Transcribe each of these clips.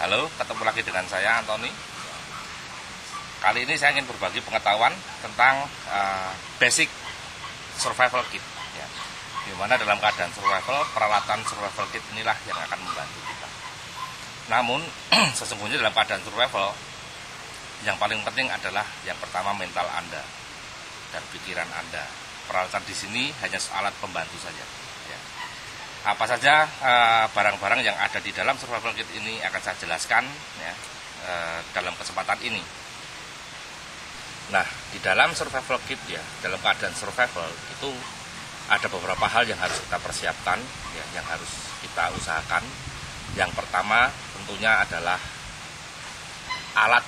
Halo, ketemu lagi dengan saya Antoni. Kali ini saya ingin berbagi pengetahuan tentang basic survival kit ya. Dimana dalam keadaan survival, peralatan survival kit inilah yang akan membantu kita. Namun, sesungguhnya dalam keadaan survival, yang paling penting adalah yang pertama mental Anda dan pikiran Anda. Peralatan di sini hanya alat pembantu saja ya. Apa saja barang-barang yang ada di dalam survival kit ini akan saya jelaskan ya, dalam kesempatan ini. Nah, di dalam survival kit ya, dalam keadaan survival itu ada beberapa hal yang harus kita persiapkan ya, yang harus kita usahakan. Yang pertama tentunya adalah alat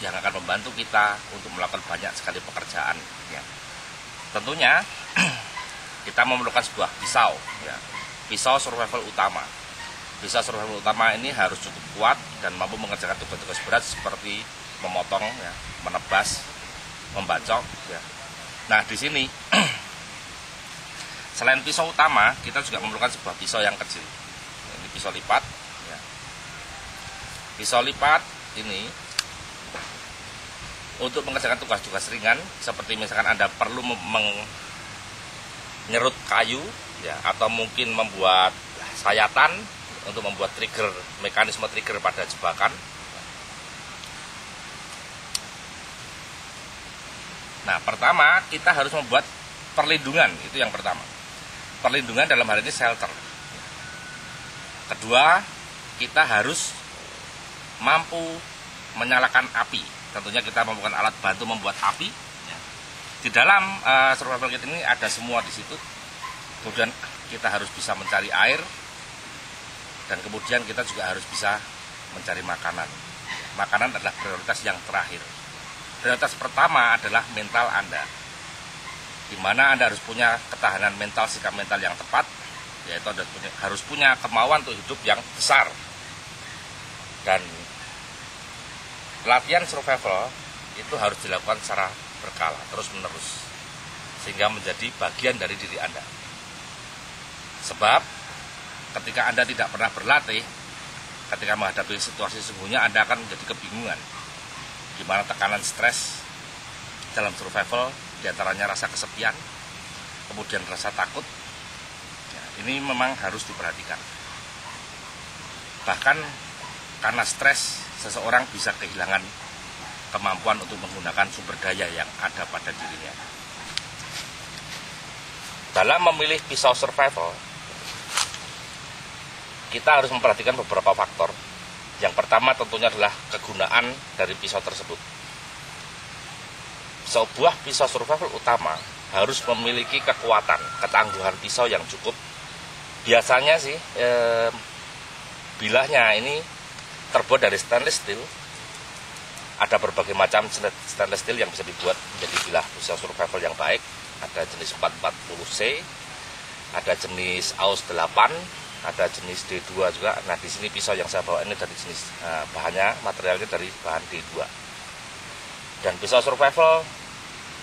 yang akan membantu kita untuk melakukan banyak sekali pekerjaan ya. Tentunya kita memerlukan sebuah pisau ya. Pisau survival utama. Pisau survival utama ini harus cukup kuat dan mampu mengerjakan tugas-tugas berat seperti memotong, ya, menebas, membacok. Ya. Nah di sini selain pisau utama, kita juga memerlukan sebuah pisau yang kecil. Ini pisau lipat. Ya. Pisau lipat ini untuk mengerjakan tugas-tugas ringan, seperti misalkan Anda perlu menyerut kayu. Ya, atau mungkin membuat sayatan untuk membuat trigger, mekanisme trigger pada jebakan. Nah, pertama kita harus membuat perlindungan, itu yang pertama. Perlindungan dalam hal ini shelter. Kedua, kita harus mampu menyalakan api. Tentunya kita memerlukan alat bantu membuat api. Di dalam survival kit ini ada semua di situ. Kemudian kita harus bisa mencari air, dan kemudian kita juga harus bisa mencari makanan. Makanan adalah prioritas yang terakhir. Prioritas pertama adalah mental Anda, di mana Anda harus punya ketahanan mental, sikap mental yang tepat, yaitu Anda harus punya kemauan untuk hidup yang besar. Dan latihan survival itu harus dilakukan secara berkala, terus-menerus, sehingga menjadi bagian dari diri Anda. Sebab ketika Anda tidak pernah berlatih, ketika menghadapi situasi sesungguhnya Anda akan menjadi kebingungan. Di mana tekanan stres dalam survival, diantaranya rasa kesepian, kemudian rasa takut. Ya, ini memang harus diperhatikan. Bahkan karena stres, seseorang bisa kehilangan kemampuan untuk menggunakan sumber daya yang ada pada dirinya. Dalam memilih pisau survival, kita harus memperhatikan beberapa faktor. Yang pertama tentunya adalah kegunaan dari pisau tersebut. Sebuah pisau survival utama harus memiliki kekuatan, ketangguhan pisau yang cukup. Biasanya sih bilahnya ini terbuat dari stainless steel. Ada berbagai macam stainless steel yang bisa dibuat menjadi bilah pisau survival yang baik. Ada jenis 440C, ada jenis AUS 8, ada jenis D2 juga. Nah, di sini pisau yang saya bawa ini dari jenis bahannya, materialnya dari bahan D2. Dan pisau survival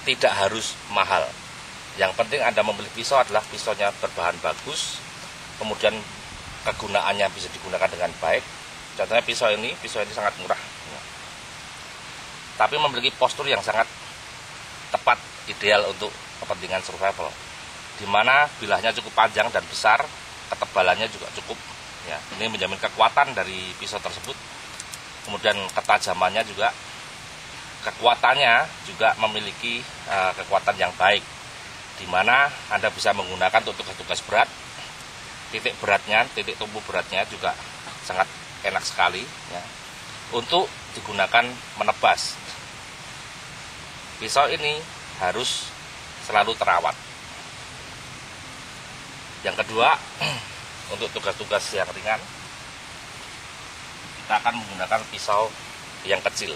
tidak harus mahal. Yang penting Anda membeli pisau adalah pisaunya berbahan bagus, kemudian kegunaannya bisa digunakan dengan baik. Contohnya pisau ini sangat murah. Tapi memiliki postur yang sangat tepat, ideal untuk kepentingan survival. Di mana bilahnya cukup panjang dan besar, ketebalannya juga cukup ya. Ini menjamin kekuatan dari pisau tersebut. Kemudian ketajamannya juga, kekuatannya juga memiliki kekuatan yang baik, di mana Anda bisa menggunakan untuk tugas-tugas berat. Titik tumpu beratnya juga sangat enak sekali ya, untuk digunakan menebas. Pisau ini harus selalu terawat. Yang kedua, untuk tugas-tugas yang ringan, kita akan menggunakan pisau yang kecil.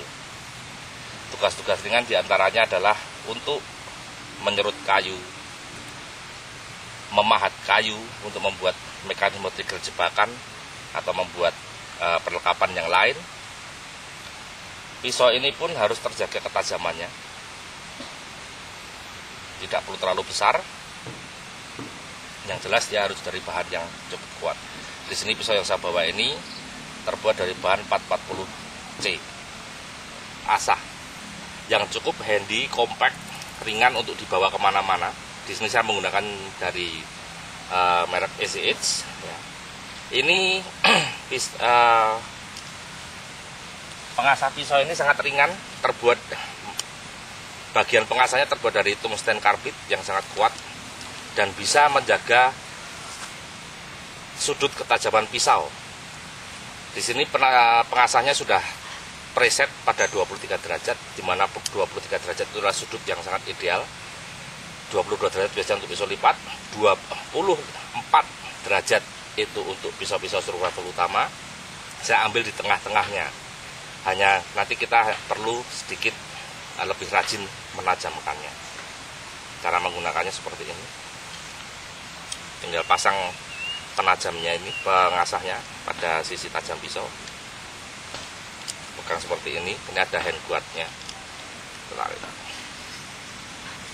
Tugas-tugas ringan diantaranya adalah untuk menyerut kayu, memahat kayu untuk membuat mekanisme trigger jebakan, atau membuat perlengkapan yang lain. Pisau ini pun harus terjaga ketajamannya. Tidak perlu terlalu besar. Yang jelas dia harus dari bahan yang cukup kuat. Di sini pisau yang saya bawa ini terbuat dari bahan 440C asah yang cukup handy, compact, ringan untuk dibawa kemana-mana. Di sini saya menggunakan dari merek EasyEdge ya. Ini pengasah pisau ini sangat ringan, bagian pengasahnya terbuat dari tungsten karbid yang sangat kuat dan bisa menjaga sudut ketajaman pisau. Di sini pengasahnya sudah preset pada 23 derajat, di mana 23 derajat itu adalah sudut yang sangat ideal. 22 derajat biasanya untuk pisau lipat, 24 derajat itu untuk pisau-pisau survival utama. Saya ambil di tengah-tengahnya. Hanya nanti kita perlu sedikit lebih rajin menajamkannya. Cara menggunakannya seperti ini. Tinggal pasang penajamnya ini, pengasahnya pada sisi tajam pisau. Pegang seperti ini ada hand guardnya.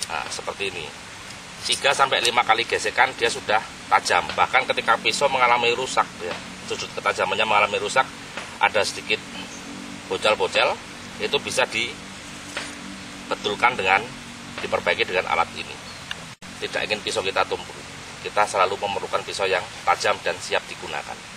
Nah, seperti ini. 3-5 kali gesekan dia sudah tajam. Bahkan ketika pisau mengalami rusak ya, sudut ketajamannya mengalami rusak, ada sedikit bocel-bocel, itu bisa dibetulkan dengan diperbaiki dengan alat ini. Tidak ingin pisau kita tumpul. Kita selalu memerlukan pisau yang tajam dan siap digunakan.